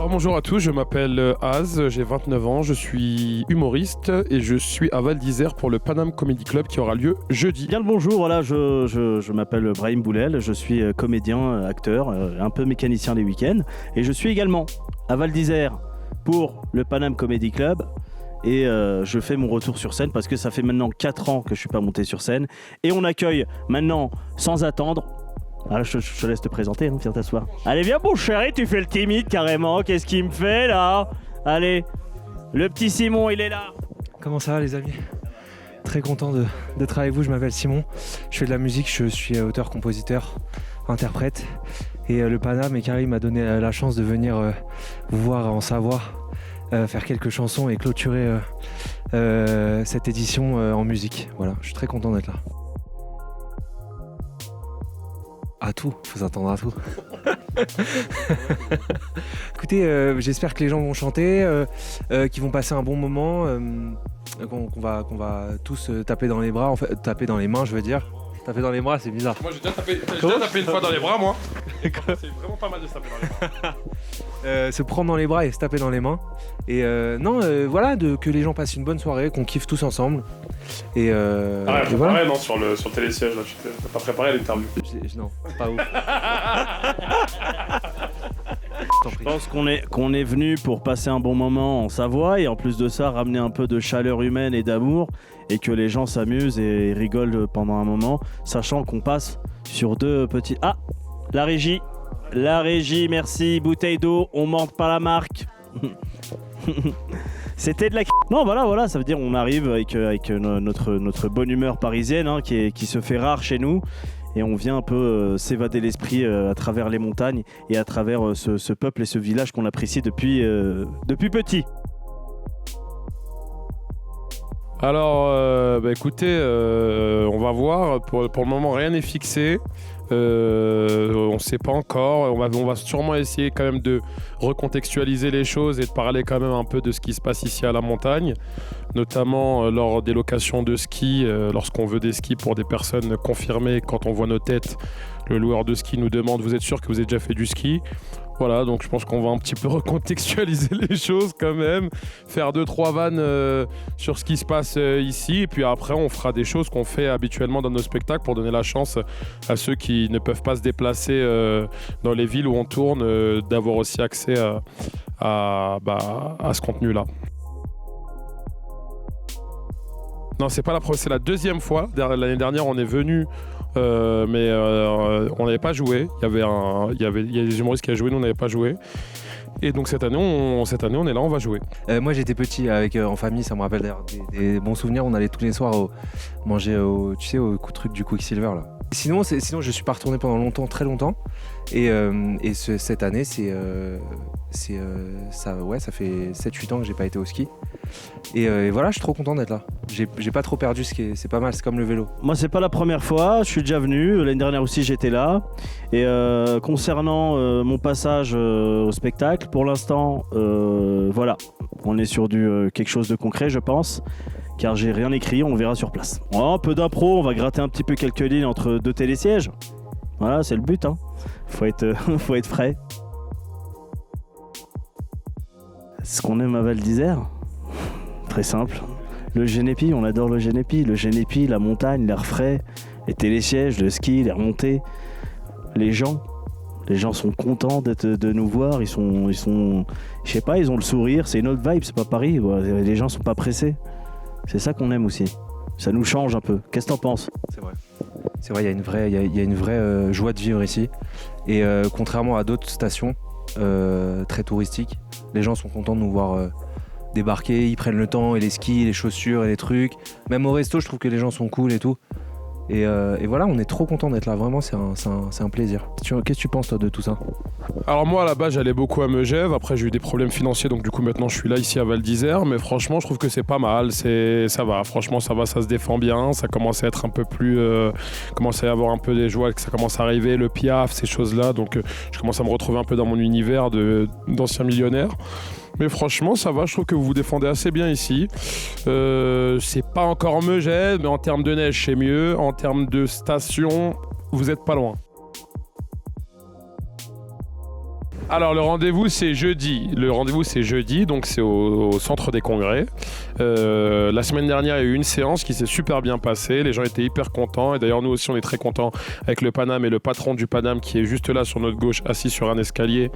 Alors bonjour à tous, je m'appelle Az, j'ai 29 ans, je suis humoriste et je suis à Val d'Isère pour le Paname Comedy Club qui aura lieu jeudi. Bien le bonjour, voilà, je m'appelle Brahim Boulel, je suis comédien, acteur, un peu mécanicien les week-ends et je suis également à Val d'Isère pour le Paname Comedy Club et je fais mon retour sur scène parce que ça fait maintenant 4 ans que je suis pas monté sur scène et on accueille maintenant sans attendre. Ah, je te laisse te présenter, viens t'asseoir. Allez, viens mon chéri, tu fais le timide carrément, qu'est-ce qu'il me fait là? Allez, le petit Simon, il est là. Comment ça va les amis? Très content d'être avec vous, je m'appelle Simon, je fais de la musique, je suis auteur, compositeur, interprète. Et le Paname et Karim m'a donné la chance de venir vous voir en Savoie, faire quelques chansons et clôturer cette édition en musique. Voilà, je suis très content d'être là. À tout, faut s'attendre à tout. Écoutez, j'espère que les gens vont chanter, qu'ils vont passer un bon moment, qu'on va tous taper dans les bras, en fait, taper dans les mains, je veux dire. Taper dans les bras, c'est bizarre. Moi j'ai déjà tapé une fois dans les bras, moi. C'est vraiment pas mal de se taper dans les bras. Se prendre dans les bras et se taper dans les mains. Et voilà, que les gens passent une bonne soirée, qu'on kiffe tous ensemble. Et voilà. Non, sur le télésiège, là, t'as pas préparé l'interview. Non, pas ouf. Je pense qu'on est venu pour passer un bon moment en Savoie et en plus de ça ramener un peu de chaleur humaine et d'amour et que les gens s'amusent et rigolent pendant un moment, sachant qu'on passe sur deux petits... Ah, la régie, merci, bouteille d'eau, on mente pas la marque. C'était de la... Non, voilà, ça veut dire on arrive avec notre bonne humeur parisienne qui se fait rare chez nous. Et on vient un peu s'évader l'esprit à travers les montagnes et à travers ce peuple et ce village qu'on apprécie depuis petit. Alors, écoutez, on va voir. Pour le moment, rien n'est fixé. On ne sait pas encore. On va sûrement essayer quand même de recontextualiser les choses et de parler quand même un peu de ce qui se passe ici à la montagne, notamment lors des locations de ski, lorsqu'on veut des skis pour des personnes confirmées. Quand on voit nos têtes, le loueur de ski nous demande: vous êtes sûr que vous avez déjà fait du ski? Voilà, donc je pense qu'on va un petit peu recontextualiser les choses quand même, faire 2-3 vannes sur ce qui se passe ici, et puis après on fera des choses qu'on fait habituellement dans nos spectacles pour donner la chance à ceux qui ne peuvent pas se déplacer dans les villes où on tourne, d'avoir aussi accès à ce contenu-là. Non, c'est la deuxième fois. L'année dernière, on est venu, mais on n'avait pas joué. Il y a des humoristes qui avaient joué, nous on n'avait pas joué. Et donc cette année, on est là, on va jouer. Moi j'étais petit en famille, ça me rappelle d'ailleurs des bons souvenirs. On allait tous les soirs manger au truc du Quicksilver là. Sinon je suis pas retourné pendant longtemps, très longtemps. Et cette année ça fait 7-8 ans que j'ai pas été au ski. Et voilà, je suis trop content d'être là. J'ai pas trop perdu ski, c'est pas mal, c'est comme le vélo. Moi c'est pas la première fois, je suis déjà venu, l'année dernière aussi j'étais là. Et concernant mon passage au spectacle, pour l'instant, voilà, on est sur quelque chose de concret je pense. Car j'ai rien écrit, on verra sur place. Un peu d'impro, on va gratter un petit peu quelques lignes entre deux télésièges. Voilà, c'est le but, Faut être frais. Ce qu'on aime à Val d'Isère, très simple. Le Génépi, on adore le Génépi. Le Génépi, la montagne, l'air frais, les télésièges, le ski, les remontées. Les gens sont contents de nous voir. Ils sont, je sais pas, ils ont le sourire. C'est une autre vibe, c'est pas Paris. Les gens sont pas pressés. C'est ça qu'on aime aussi. Ça nous change un peu. Qu'est-ce que t'en penses? C'est vrai, il y a une vraie joie de vivre ici. Et contrairement à d'autres stations très touristiques, les gens sont contents de nous voir débarquer. Ils prennent le temps et les skis, les chaussures et les trucs. Même au resto, je trouve que les gens sont cool et tout. Et voilà, on est trop content d'être là. Vraiment, c'est un plaisir. Qu'est-ce que tu penses toi de tout ça? Alors moi à la base j'allais beaucoup à Megève, après j'ai eu des problèmes financiers donc du coup maintenant je suis là ici à Val d'Isère, mais franchement je trouve que c'est pas mal, ça va, franchement ça va, ça se défend bien, ça commence à être un peu plus, commence à y avoir un peu des joies, que ça commence à arriver, le Piaf, ces choses là, donc je commence à me retrouver un peu dans mon univers d'ancien millionnaire. Mais franchement, ça va, je trouve que vous vous défendez assez bien ici. C'est pas encore Megève, mais en termes de neige, c'est mieux. En termes de station, vous êtes pas loin. Alors le rendez-vous c'est jeudi. Donc c'est au centre des congrès. La semaine dernière il y a eu une séance qui s'est super bien passée. Les gens étaient hyper contents et d'ailleurs nous aussi on est très contents avec le Paname et le patron du Paname qui est juste là sur notre gauche assis sur un escalier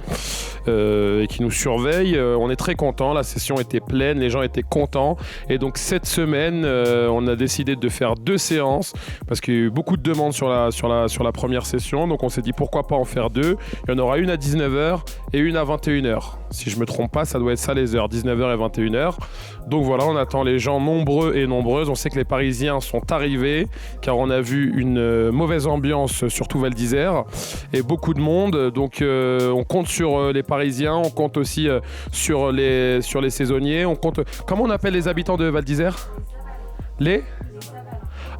et qui nous surveille. On est très contents. La session était pleine, les gens étaient contents et donc cette semaine on a décidé de faire 2 séances parce qu'il y a eu beaucoup de demandes sur la première session. Donc on s'est dit pourquoi pas en faire 2. Il y en aura une à 19h et une à 21h. Si je me trompe pas, ça doit être ça les heures, 19h et 21h. Donc voilà, on attend les gens nombreux et nombreuses. On sait que les Parisiens sont arrivés car on a vu une mauvaise ambiance, surtout Val d'Isère, et beaucoup de monde. Donc on compte sur les Parisiens, on compte aussi sur les saisonniers. On compte. Comment on appelle les habitants de Val d'Isère ?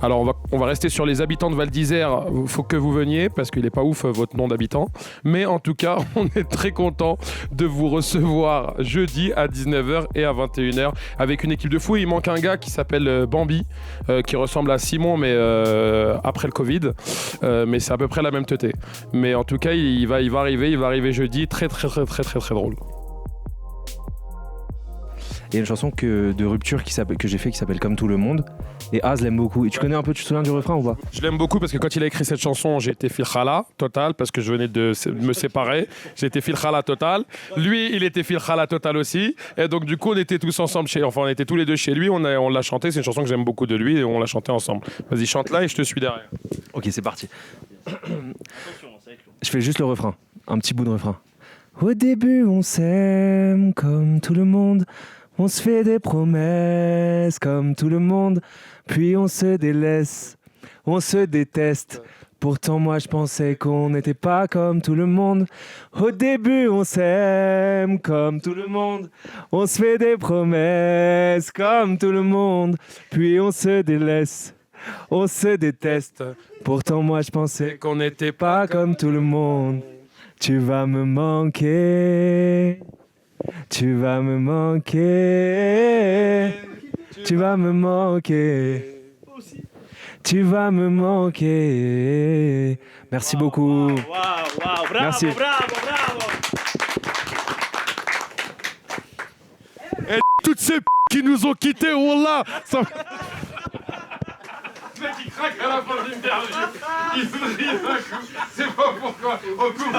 Alors on va rester sur les habitants de Val d'Isère, il faut que vous veniez parce qu'il n'est pas ouf votre nom d'habitant. Mais en tout cas, on est très content de vous recevoir jeudi à 19h et à 21h avec une équipe de fou. Il manque un gars qui s'appelle Bambi, qui ressemble à Simon mais après le Covid. Mais c'est à peu près la même teuté. Mais en tout cas, il va arriver jeudi, très drôle. Il y a une chanson de rupture que j'ai fait qui s'appelle Comme tout le monde. Et Az l'aime beaucoup. Et tu connais un peu, tu te souviens du refrain ou pas ? Je l'aime beaucoup parce que quand il a écrit cette chanson, j'ai été filkhala total parce que je venais de me séparer. J'ai été filkhala total. Lui, il était filkhala total aussi. Et donc du coup, on était tous ensemble on était tous les deux chez lui. On l'a chanté. C'est une chanson que j'aime beaucoup de lui et on l'a chanté ensemble. Vas-y, chante là et je te suis derrière. Ok, c'est parti. Je fais juste le refrain. Un petit bout de refrain. Au début, on s'aime comme tout le monde. On se fait des promesses comme tout le monde, puis on se délaisse, on se déteste. Pourtant moi je pensais qu'on n'était pas comme tout le monde. Au début on s'aime comme tout le monde, on se fait des promesses comme tout le monde, puis on se délaisse, on se déteste. Pourtant moi je pensais qu'on n'était pas comme tout le monde. Tu vas me manquer. Tu vas me manquer, tu vas me manquer, tu vas me manquer. Merci beaucoup. Bravo, merci. Bravo. Et toutes ces qui nous ont quittés, wallah ça... Le mec il craque à la fin d'une interview, il se rit d'un coup, c'est pas pourquoi, on coupe.